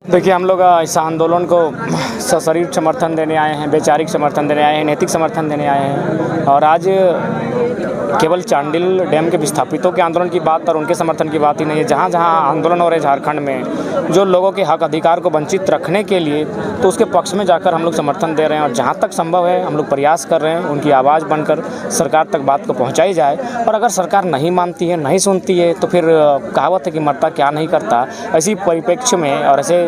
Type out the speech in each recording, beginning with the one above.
देखिए, हम लोग इस आंदोलन को सशरीर समर्थन देने आए हैं, वैचारिक समर्थन देने आए हैं, नैतिक समर्थन देने आए हैं। और आज केवल चांडिल डैम के विस्थापितों के आंदोलन की बात और उनके समर्थन की बात ही नहीं है। जहाँ जहाँ आंदोलन हो रहे झारखंड में, जो लोगों के हक अधिकार को वंचित रखने के लिए, तो उसके पक्ष में जाकर हम लोग समर्थन दे रहे हैं। और जहाँ तक संभव है हम लोग प्रयास कर रहे हैं उनकी आवाज़ बनकर सरकार तक बात को पहुँचाई जाए। और अगर सरकार नहीं मानती है, नहीं सुनती है, तो फिर कहावत है कि मरता क्या नहीं करता। ऐसी परिप्रेक्ष्य में और ऐसे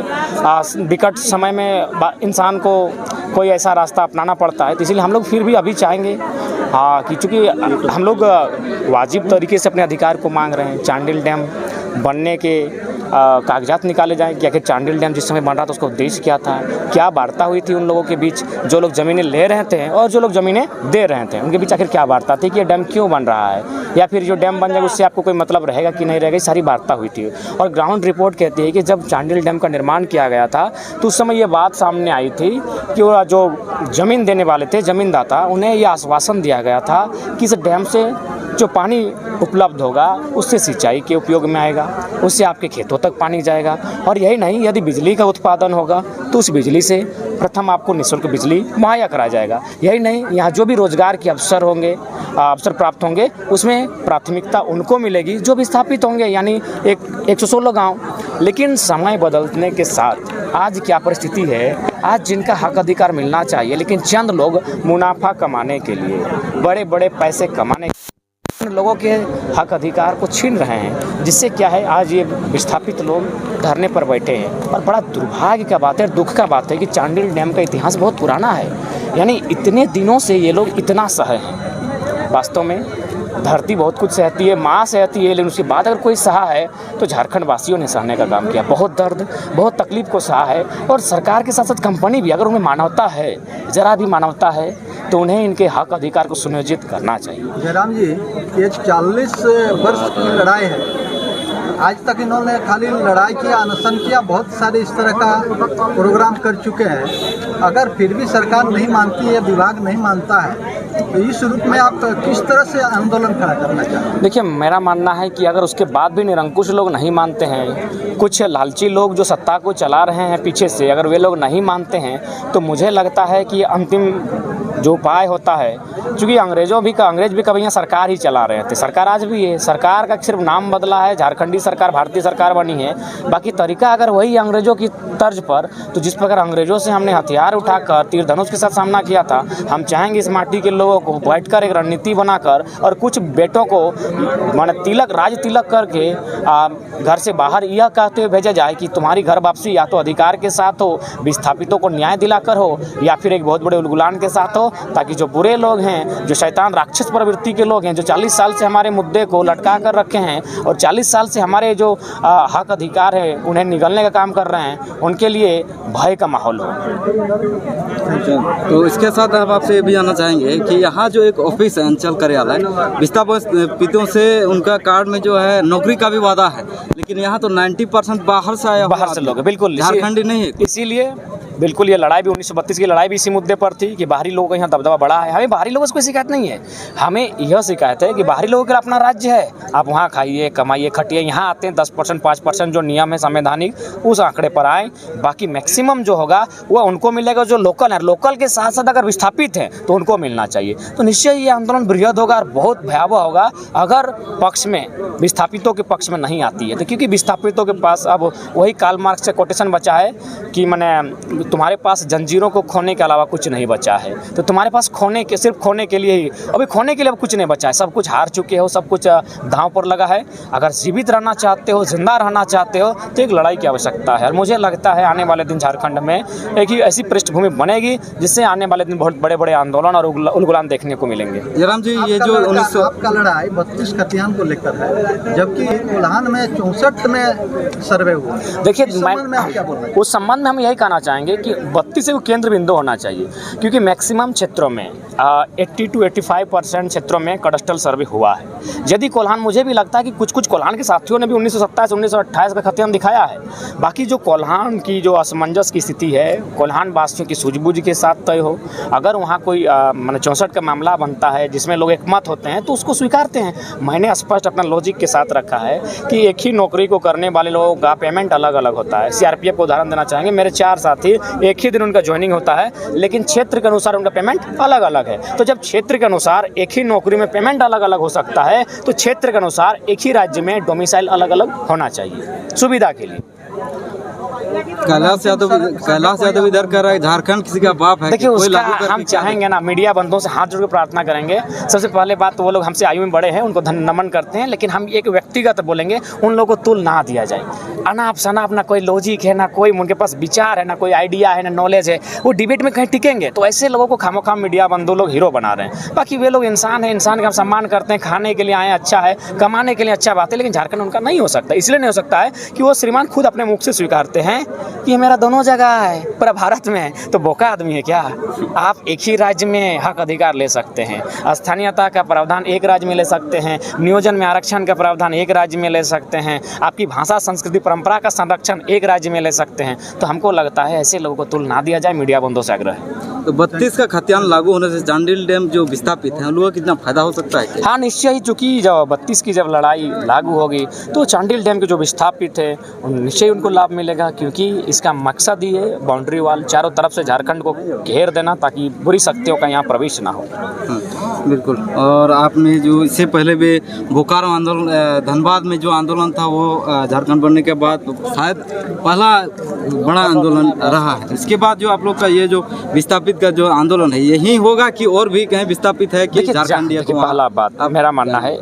विकट समय में इंसान को कोई ऐसा रास्ता अपनाना पड़ता है। तो इसीलिए हम लोग फिर भी अभी चाहेंगे कि चूँकि हम लोग वाजिब तरीके से अपने अधिकार को मांग रहे हैं। चांडिल डैम बनने के कागजात निकाले जाएँ कि आखिर चांडिल डैम जिस समय बन रहा था उसका उद्देश्य क्या था, क्या वार्ता हुई थी उन लोगों के बीच जो लोग ज़मीनें ले रहे थे और जो लोग ज़मीनें दे रहे थे, उनके बीच आखिर क्या वार्ता थी कि ये डैम क्यों बन रहा है, या फिर जो डैम बन जाएगा उससे आपको कोई मतलब रहेगा कि नहीं रहेगा। ये सारी वार्ता हुई थी। और ग्राउंड रिपोर्ट कहती है कि जब चांडिल डैम का निर्माण किया गया था तो उस समय ये बात सामने आई थी कि वो जो ज़मीन देने वाले थे, ज़मींदाता, उन्हें ये आश्वासन दिया गया था कि इस डैम से जो पानी उपलब्ध होगा उससे सिंचाई के उपयोग में आएगा, उससे आपके खेतों तक पानी जाएगा। और यही नहीं, यदि बिजली का उत्पादन होगा तो उस बिजली से प्रथम आपको निःशुल्क बिजली मुहैया कराया जाएगा। यही नहीं, यहाँ जो भी रोजगार के अवसर प्राप्त होंगे उसमें प्राथमिकता उनको मिलेगी जो विस्थापित होंगे, यानी 116 गाँव। लेकिन समय बदलने के साथ आज क्या परिस्थिति है, आज जिनका हक अधिकार मिलना चाहिए लेकिन चंद लोग मुनाफा कमाने के लिए, बड़े बड़े पैसे कमाने लोगों के हक अधिकार को छीन रहे हैं, जिससे क्या है आज ये विस्थापित लोग धरने पर बैठे हैं। और बड़ा दुर्भाग्य का बात है, दुख का बात है कि चांडिल डैम का इतिहास बहुत पुराना है, यानी इतने दिनों से ये लोग इतना सहे हैं। वास्तव में धरती बहुत कुछ सहती है, माँ सहती है, लेकिन उसके बाद अगर कोई सहा है तो झारखंड वासियों ने सहने का काम किया। बहुत दर्द, बहुत तकलीफ को सहा है। और सरकार के साथ साथ कंपनी भी, अगर उन्हें मानवता है, ज़रा भी मानवता है, तो उन्हें इनके हक अधिकार को सुनिश्चित करना चाहिए। जयराम जी, ये 40 वर्ष की लड़ाई है। आज तक इन्होंने खाली लड़ाई किया, अनशन किया, बहुत सारे इस तरह का प्रोग्राम कर चुके हैं। अगर फिर भी सरकार नहीं मानती है, विभाग नहीं मानता है, तो इस रूप में आप किस तरह से आंदोलन खड़ा करना चाहते हैं? देखिए, मेरा मानना है कि अगर उसके बाद भी निरंकुश लोग नहीं मानते हैं, कुछ लालची लोग जो सत्ता को चला रहे हैं पीछे से, अगर वे लोग नहीं मानते हैं, तो मुझे लगता है कि अंतिम जो उपाय होता है, क्योंकि अंग्रेज भी कभी यहाँ सरकार ही चला रहे थे, सरकार आज भी है, सरकार का सिर्फ नाम बदला है, झारखंडी सरकार भारतीय सरकार बनी है, बाकी तरीका अगर वही अंग्रेजों की तर्ज पर, तो जिस प्रकार अंग्रेजों से हमने हथियार उठाकर तीर धनुष के साथ सामना किया था, हम चाहेंगे इस माटी के लोगों को बैठकर एक रणनीति बनाकर और कुछ बेटों को राज तिलक करके घर से बाहर यह कहते हुए भेजा जाए कि तुम्हारी घर वापसी या तो अधिकार के साथ हो, विस्थापितों को न्याय दिलाकर हो, या फिर एक बहुत बड़े उलगुलान के साथ हो, ताकि जो बुरे लोग हैं, जो शैतान राक्षस प्रवृत्ति के लोग हैं, जो 40 साल से हमारे मुद्दे को लटका कर रखे हैं और 40 साल से हमारे जो हक अधिकार है उन्हें निगलने का काम कर रहे हैं, उनके लिए भय का माहौल हो। तो इसके साथ हम आपसे ये भी जानना चाहेंगे कि यहाँ जो एक ऑफिस है, अंचल कार्यालय, विस्थापितों से उनका कार्ड में जो है नौकरी का भी वादा है, लेकिन यहाँ तो 90% बाहर से लोग, बिल्कुल झारखंडी नहीं है। इसीलिए बिल्कुल ये लड़ाई भी 1932 की लड़ाई भी इसी मुद्दे पर थी कि बाहरी लोगों का यहाँ दबदबा बड़ा है। हमें बाहरी लोगों से कोई शिकायत नहीं है, हमें यह शिकायत है कि बाहरी लोगों का अपना राज्य है, आप वहाँ खाइए, कमाइए, खटिए, यहाँ आते हैं 10% 5% जो नियम है संवैधानिक, उस आंकड़े पर आए, बाकी मैक्सिमम जो होगा वह उनको मिलेगा जो लोकल है। लोकल के साथ साथ अगर विस्थापित हैं तो उनको मिलना चाहिए। तो निश्चय ये आंदोलन बृहद होगा और बहुत भयावह होगा अगर पक्ष में विस्थापितों के पक्ष में नहीं आती है। तो क्योंकि विस्थापितों के पास अब वही कार्ल मार्क्स से कोटेशन बचा है कि मैंने तुम्हारे पास जंजीरों को खोने के अलावा कुछ नहीं बचा है, तो तुम्हारे पास सिर्फ खोने के लिए ही, अभी खोने के लिए अब कुछ नहीं बचा है, सब कुछ हार चुके हो, सब कुछ दांव पर लगा है। अगर जीवित रहना चाहते हो, जिंदा रहना चाहते हो, तो एक लड़ाई की आवश्यकता है। और मुझे लगता है आने वाले दिन झारखंड में एक ही ऐसी पृष्ठभूमि बनेगी जिससे आने वाले दिन बहुत बड़े बड़े आंदोलन और उलगुलान देखने को मिलेंगे। जयराम जी, ये जो 1900 आपका लड़ाई 32 खतियान को लेकर है, जबकि कोल्हान में 64 में सर्वे हुआ। देखिए, उस संबंध में आप क्या बोल रहे हैं? उस संबंध में हम यही कहना चाहेंगे चाहेंगे कि 32 से वो केंद्र बिंदु होना चाहिए, क्योंकि मैक्सिमम क्षेत्रों में 80 to 85% क्षेत्रों में कडस्ट्रल सर्वे हुआ है। यदि कोल्हान, मुझे भी लगता है कि कुछ कोल्हान के साथियों ने भी 1927 1928 का खतियान दिखाया है। बाकी जो कोल्हान की जो असमंजस की स्थिति है, कोल्हान वासियों की सूझबूझ के साथ तय हो। अगर वहाँ कोई मैंने 64 का मामला बनता है जिसमें लोग एकमत होते हैं तो उसको स्वीकारते हैं। मैंने स्पष्ट अपना लॉजिक के साथ रखा है कि एक ही नौकरी को करने वाले लोगों का पेमेंट अलग अलग होता है। CRPF को उदाहरण देना चाहेंगे, मेरे 4 साथी एक ही दिन उनका ज्वाइनिंग होता है, लेकिन क्षेत्र के अनुसार उनका पेमेंट अलग अलग है। तो जब क्षेत्र के अनुसार एक ही नौकरी में पेमेंट अलग अलग हो सकता है, तो क्षेत्र के अनुसार एक ही राज्य में डोमिसाइल अलग अलग होना चाहिए सुविधा के लिए। कैलाश यादव इधर कर रहा है, झारखंड किसी का बाप है। देखिए, उसका हम चाहेंगे ना, मीडिया बंधुओं से हाथ जोड़ के प्रार्थना करेंगे। सबसे पहले बात तो वो लोग हमसे आयु में बड़े हैं, उनको नमन करते हैं, लेकिन हम एक व्यक्तिगत बोलेंगे, उन लोगों को तुल ना दिया जाए। अनाप शनाप, ना कोई लॉजिक है, ना कोई उनके पास विचार है, ना कोई आइडिया है, ना नॉलेज है, वो डिबेट में कहीं टिकेंगे। तो ऐसे लोगों को खामोखाम मीडिया बंधु लोग हीरो बना रहे हैं। बाकी वे लोग इंसान है, इंसान का हम सम्मान करते हैं, खाने के लिए आए अच्छा है, कमाने के लिए अच्छा बात है, लेकिन झारखंड उनका नहीं हो सकता। इसलिए नहीं हो सकता है कि वो श्रीमान खुद अपने मुख से स्वीकारते हैं कि मेरा दोनों जगह है, पूरा भारत में है। तो बोका आदमी है क्या? आप एक ही राज्य में हक अधिकार ले सकते हैं, स्थानीयता का प्रावधान एक राज्य में ले सकते हैं, नियोजन में आरक्षण का प्रावधान एक राज्य में ले सकते हैं, आपकी भाषा संस्कृति परंपरा का संरक्षण एक राज्य में ले सकते हैं। तो हमको लगता है ऐसे लोगों को तुल ना दिया जाए, मीडिया बंधुओं से आग्रह है। तो 32 का खतियान लागू होने से चांडिल डैम जो विस्थापित हैं उन लोगों को कितना फायदा हो सकता है? हाँ, निश्चय ही, चूँकि जब 32 की जब लड़ाई लागू होगी तो चांडिल डैम के जो विस्थापित है निश्चय उनको लाभ मिलेगा, क्योंकि इसका मकसद ही है बाउंड्री वाल चारों तरफ से झारखंड को घेर देना, ताकि बुरी शक्तियों का यहाँ प्रवेश ना हो। बिल्कुल। और आपने जो इससे पहले भी बोकारो आंदोलन, धनबाद में जो आंदोलन था वो झारखंड बनने के बाद शायद पहला बड़ा आंदोलन रहा है। इसके बाद जो आप लोग का ये जो विस्थापित का जो आंदोलन है, यही होगा कि और भी कहीं विस्थापित है कि झारखंड? पहला बात मेरा मानना है,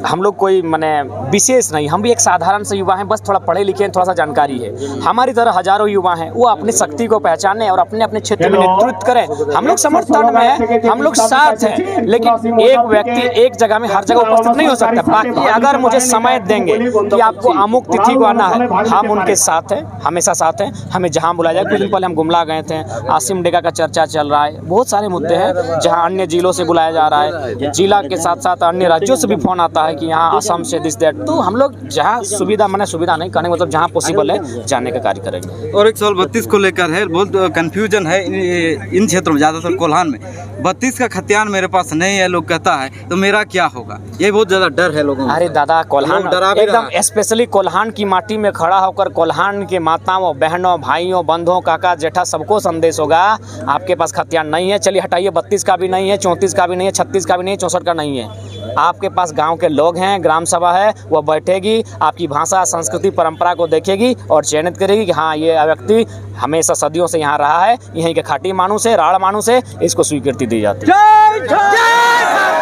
हम लोग कोई माने विशेष नहीं, हम भी एक साधारण से युवा हैं, बस थोड़ा पढ़े लिखे हैं, थोड़ा सा जानकारी है। हमारी तरह हजारों युवा हैं, वो अपनी शक्ति को पहचाने और अपने अपने क्षेत्र में नेतृत्व करें। हम लोग समर्थन में हैं, हम लोग साथ हैं, लेकिन एक व्यक्ति एक जगह में हर जगह उपस्थित नहीं हो सकता। बाकी अगर मुझे समय देंगे कि आपको अमुक तिथि को आना है, हम उनके साथ हैं, हमेशा साथ हैं। हमें जहाँ बुलाया जाए, कुछ दिन पहले हम गुमला गए थे, आसिम डेगा का चर्चा चल रहा है, बहुत सारे मुद्दे हैं जहाँ अन्य जिलों से बुलाया जा रहा है, जिला के साथ साथ अन्य राज्यों से भी फोन आता है कि यहाँ असम से दिस दैट। तो हम लोग जहाँ सुविधा, मैंने सुविधा नहीं करने मतलब जहाँ पॉसिबल है जाने का कार्य करेंगे। और एक सवाल 32 को लेकर है, बहुत कंफ्यूजन है इन क्षेत्रों में, ज़्यादातर कोल्हान में 32 का खतियान मेरे पास नहीं है, लोग कहता है, तो मेरा क्या होगा? ये बहुत ज़्यादा डर है लोगों को। अरे दादा, कोल्हान एकदम स्पेशली कोल्हान की माटी में खड़ा होकर कोल्हान के माताओं, बहनों, भाइयों, बंधुओं, काका जेठा सबको संदेश होगा, आपके पास खतियान नहीं है, चलिए हटाइए, 32 का भी नहीं है, 34 का भी नहीं है, 36 का भी नहीं है, 64 का नहीं है। आपके पास गांव के लोग हैं, ग्राम सभा है, वह बैठेगी, आपकी भाषा संस्कृति परंपरा को देखेगी और चयनित करेगी कि हाँ, ये व्यक्ति हमेशा सदियों से यहाँ रहा है, यहीं के खाटी मानुस है, राड़ मानुस है, इसको स्वीकृति दी जाती है।